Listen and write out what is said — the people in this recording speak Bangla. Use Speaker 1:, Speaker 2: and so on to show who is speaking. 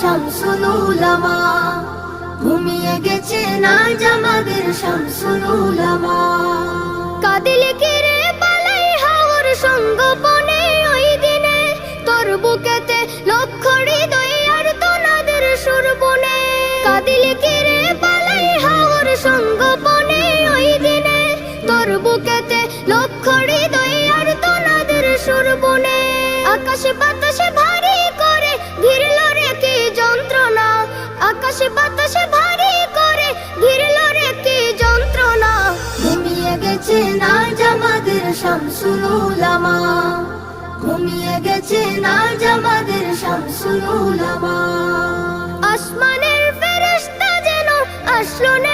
Speaker 1: শামসুল উলামা, ঘুমিয়ে গেছে আজ আমাদের শামসুল উলামা। কাঁদিলে কি রে পালাই হাওর সঙ্গোপনে, ওই দিনে তোর বুকেতে লক্ষ হৃদয় আর তোনাদের সুর বনে। কাঁদিলে কি রে পালাই হাওর সঙ্গোপনে, ওই দিনে তোর বুকেতে লক্ষ হৃদয় আর তোনাদের সুর বনে। আকাশে বাতাসে ভারী করে ঘিরল রে কি যন্ত্রণা, আকাশে বাতাসে ভারী করে ঘিরল রে কি যন্ত্রণা। ঘুমিয়ে গেছে আজ আমাদের শামসুল উলামা, ঘুমিয়ে গেছে আজ আমাদের শামসুল উলামা। আসমানের ফেরেশতা যেন আসলো না